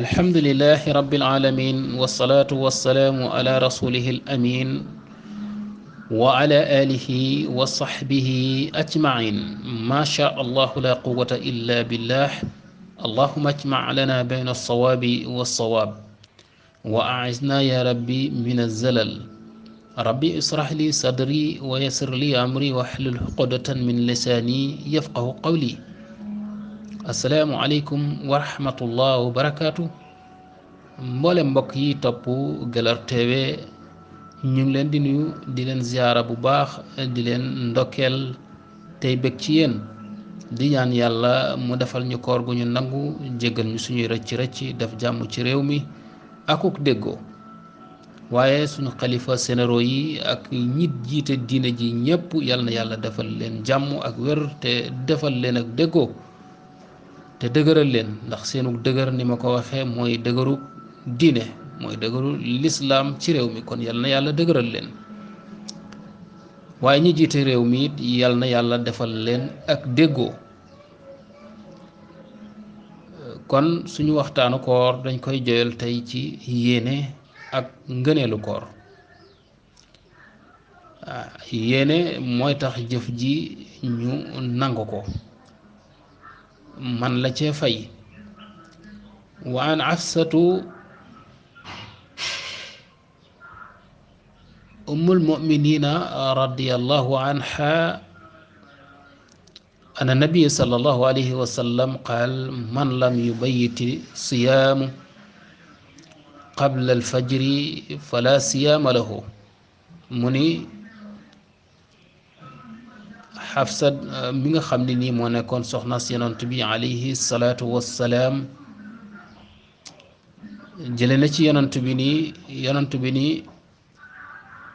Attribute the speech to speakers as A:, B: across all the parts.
A: الحمد لله رب العالمين والصلاة والسلام على رسوله الأمين وعلى آله وصحبه أجمعين. ما شاء الله لا قوة إلا بالله. اللهم اجمع لنا بين الصواب والصواب وأعزنا يا ربي من الزلل. ربي اشرح لي صدري ويسر لي أمري واحلل عقدة من لساني يفقه قولي. السلام عليكم ورحمة الله وبركاته. mboolem mbokk yi topp Gueulart TV ñu ngi leen di nuyu di leen ziyaara bu baax di leen ndokkeel tey bëgg ci yéen di ñaan yàlla mu defal ñu koor gu ñu nangu jéggal ñu suñuy rëcc rëcc def jàmm ci réew mi akuk déggoo. waaye suñu xalifa sénéro yi ak ñit jiite diine ji ñépp yal na yàlla defal leen jàmm ak wér te defal leen ak déggoo te dëgëral leen, ndax seenu dëgër ni ma ko waxee mooy dëgëru diine, mooy dëgëru lislaam ci réew mi. kon yal na yàlla dëgëral leen. waaye ñi jiite réew mi it yal na yàlla defal leen ak déggoo. kon suñu waxtaanu koor dañ koy joyal tey ci yéene ak ngëneelu koor. yéene mooy tax jëf ji ñu nangu ko, man la cee fay. wa an Afsatu ummul muminina radiyallahu anha anna nabiya sallallahu alayhi wa sallam qaal man lam yubayyiti siyaamu qabla alfajri fala siyaama lahu. mu ni Xafsa mi nga xam ne nii moo nekkoon soxna si yonent bi alayhi salaatu wassalaam jële na ci yonent bi nii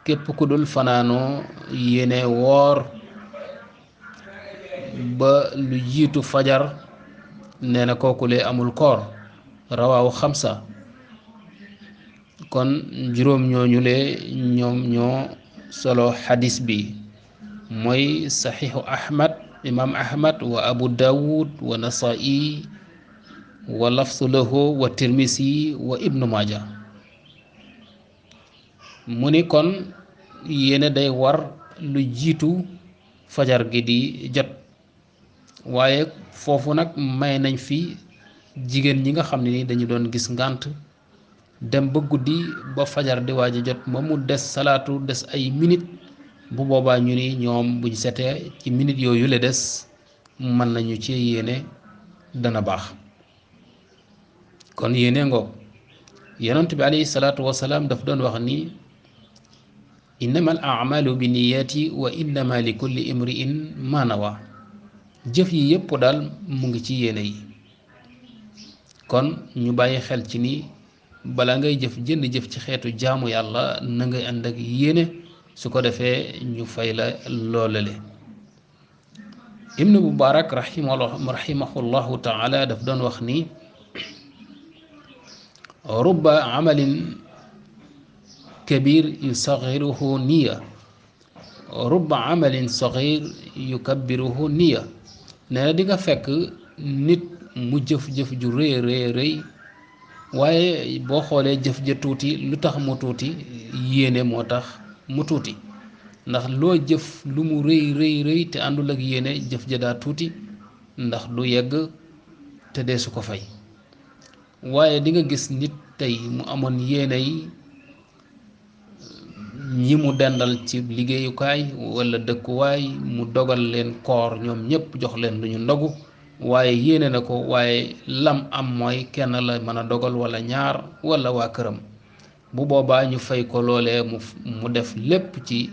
A: képp ku dul fanaanoo yéene woor ba lu jiitu fajar nee na kooku lee amul koor. rawaawu xamsa. kon juróom ñooñu lee ñoom ñoo solo xadis bi, mooy saxiixu ahmad, imam ahmad wa abu dawud wa nasai wa lafsu lahu wa tirmisi wa ibnu maaja. mu ni kon yéene day war lu jiitu fajar gi di jot. waaye foofu nag may nañ fi jigéen ñi nga xam ne ni dañu doon gis ngànt dem ba guddi ba fajar di waaj a jot ba mu des salaatu des ay minute, bu boobaa ñu ni ñoom buñ setee ci minute yooyu la des mën nañu ci yéene dana baax. kon yéene ngoog. yonent bi alayhi salaatu wasalaam daf doon wax ni innama al a'malu bi niyyati wa innama li kulli imri'in ma nawa. jëf yi yépp daal mu ngi ci yéene yi. kon ñu bàyyi xel ci ni bala ngay jëf jënd jëf ci xeetu jaamu yàlla na ngay ànd ak yéene, su ko defee ñu fay la loolale. ibnu mubarak rahimahullahu taala daf doon wax ni rubba amalin kabir yusaxiruhu niya, rubba amalin saxir yukabbiruhu niya. nee na di nga fekk nit mu jëf-jëf ju rëy rëy rëy, waaye boo xoolee jëf ja tuuti. lu tax mu tuuti? yéene moo tax mu tuuti. ndax loo jëf lu mu rëy rëy rëy te àndul ak yéene, jëf ja daa tuuti, ndax du yegg te dee su ko fay. waaye di nga gis nit tey mu amoon yéene yi ñi mu dendal ci liggéeyukaay walla dëkkuwaay, mu dogal leen koor ñoom ñépp jox leen lu ñu ndogu, waaye yéene na ko, waaye lam am mooy kenn la mën a dogal walla ñaar walla waa këram. bu boobaa ñu fay ko loolee mu def lépp ci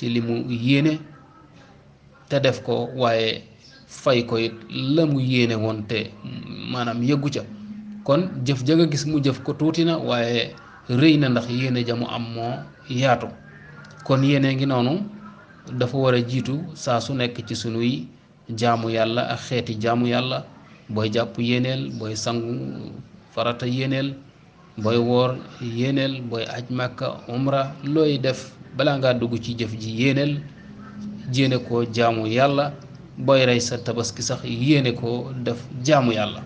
A: li mu yéene te def ko, waaye fay ko it la mu yéene woon te maanaam yëggu ca. kon jëf ja nga gis mu jëf ko tuuti na, waaye rëy na ndax yéene ja mu am moo yaatu. kon yéene ngi noonu dafa war a jiitu saa su nekk ci sunuy jaamu yàlla ak xeeti jaamu yàlla. booy jàpp yéeneel, booy sangu farata yéeneel, booy woor yéeneel, booy aj màkka umra, looy def balaa ngaa dugg ci jëf ji yéeneel, jéene ko jaamu yàlla. booy rey sa tabaski sax yéene ko def jaamu yàlla.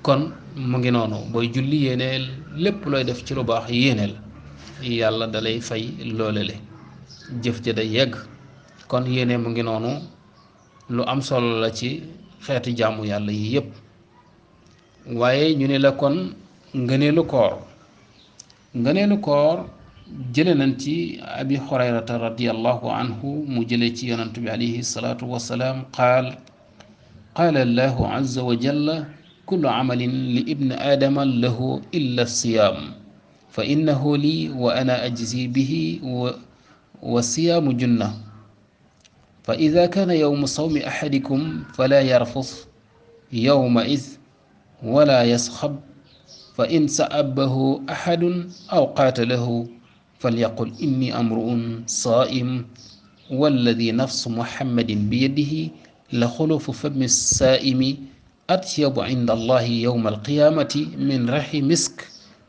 A: kon mu ngi noonu booy julli yéeneel lépp looy def ci lu baax yéeneel yàlla dalay fay loolale jëf ja day yegg kon yéene mu ngi noonu lu am solo la ci xeeti jaamu yàlla yi yépp waaye ñu ne la kon ngëneelu koor jële nañ ci abi hurayrata radiallahu anhu mu jële ci yonantu bi alayhi salaatu wassalaam qaala allahu azza wa jalla kullu amalin li ibni aadama lahu illa siyaam fa innahu lii wa ana ajzi bihi wa siyaamu junna fa ida kaana yowmu sawmi ahadikum fala yarfus yowma id wala yasxab fa in sa'abahu ahadun aw qaatalahu falyaqul inni amru'un saa'im walladi nafsu muhammadin biyadihi la xulufu fami saa'imi atyabu inda allahi yowma alqiyamati min rahi misk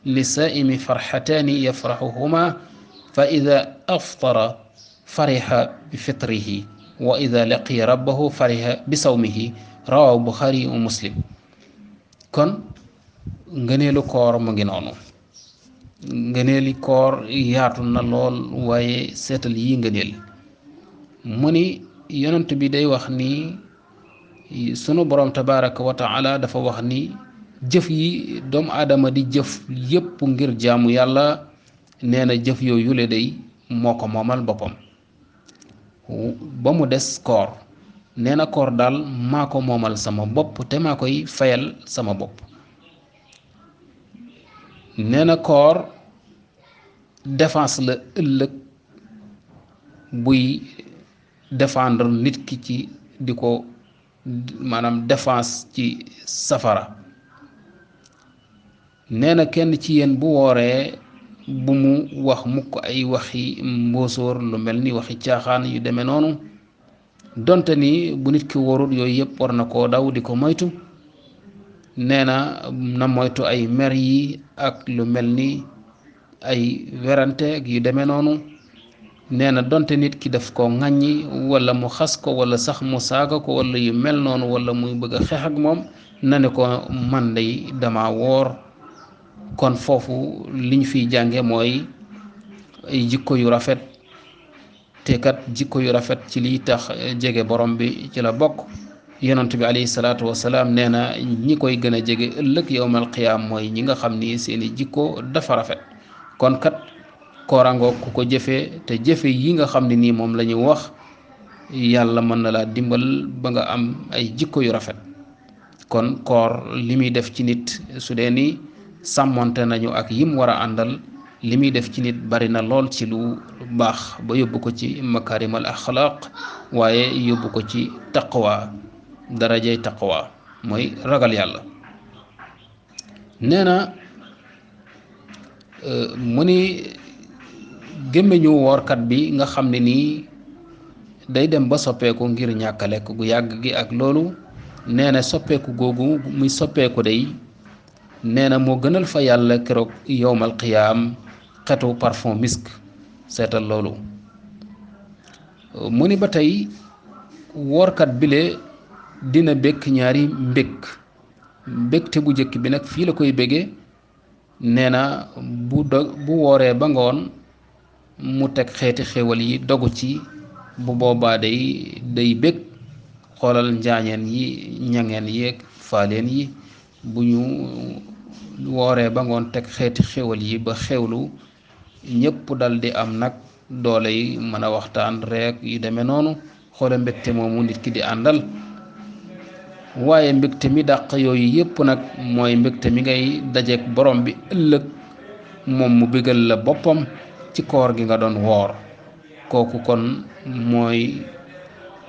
A: li saa'imi farxataani yafraxuhuma fa ida aftara farixa bi fitrihi wa ida laqiya rabbahu farixa bi sawmihi rawahu buxaari wa muslim kon ngëneelu koor mu ngi noonu ngëneeli koor yaatu na lool waaye seetal yi ngëneel mu ni yonent bi day wax ni sunu borom tabaraka wa taala dafa wax ni jëf yi doomu aadama di jëf yépp ngir jaamu yàlla nee na jëf yooyu le day moo ko moomal boppam ba mu des koor nee na koor daal maa ko moomal sama bopp te maa koy fayal sama bopp nee na koor défense la ëllëg buy défendre nit ki ci di ko maanaam défense ci safara nee na kenn ci yéen bu wooree bu mu wax mukk ay waxi mbóosóor lu mel ni waxi caaxaan yu demee noonu donte ni bu nit ki wóorul yooyu yëpp war na koo daw di ko moytu nee na moytu ay mer yi ak lu mel ni ay werante yu demee noonu nee na donte nit ki daf ko ŋàññi wala mu xas ko wala sax mu saaga ko wala yu mel noonu wala muy bëgg a xeex ak moom na ne ko man day dama woor kon foofu liñ fiy jànge mooy ay jikko yu rafet te kat jikko yu rafet ci liy tax jege borom bi ci la bokk yonent bi alayhi salaatu wasalaam nee na ñi koy gën a jege ëllëg yowmal qiyaam mooy ñi nga xam ni seeni jikko dafa rafet kon kat koorango ku ko jëfee te jëfe yi nga xam ne nii moom la ñu wax yàlla mën na laa dimbal ba nga am ay jikko yu rafet kon koor li muy def ci nit su dee ni sàmmonte nañu ak yim war a àndal li muy def ci nit bari na lool ci lu baax ba yóbbu ko ci makarimal axlaaq waaye yóbbu ko ci taqwa darajay taqwa mooy ragal yàlla nee na mu ni gémmiñu woorkat bi nga xam ne nii day dem ba soppeeku ngir ñàkk a lekk gu yàgg gi ak loolu nee na soppeeku googu muy soppeeku day nee na moo gënal fa yàlla keroog yowmal qiyaam xetu parfum misk seetal loolu mu ni ba tey woorkat bile dina békk ñaari mbégte bu njëkk bi nag fii la koy béggee nee na bu wooree ba ngoon mu teg xeeti xéwal yi dogu ci bu boobaa day bég xoolal njaañeen yi ñangeen yeeg faaleen yi bu ñu wooree ba ngoon teg xeeti xéwal yi ba xewlu ñépp dal di am nag doole yi mën a waxtaan reek yu demee noonu xoole mbégte moomu nit ki di àndal waaye mbégte mi dàq yooyu yépp nag mooy mbégte mi ngay dajeek borom bi ëllëg moom mu bégal la boppam ci koor gi nga doon woor kooku kon mooy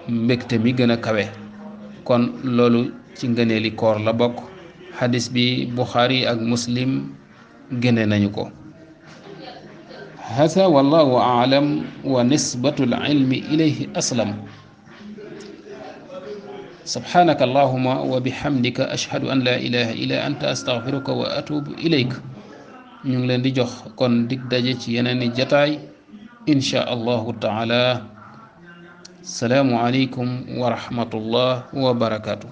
A: mbégte mi gën a kawe kon loolu ci ngëneeli koor la bokk xadis bi Buxaari ak Muslim génne nañu ko hasa wallahu aalam wa nisbatul ilmi ilayhi aslam subhanaka allahuma wa bihamdika ashhadu an la ilaha illa anta astaghfiruka wa atubu ilayk ñu ngi leen di jox kon dig daje ci yeneen i jataay insha allahu taala salaamu aleykum wa rahmatullah wa barakatuh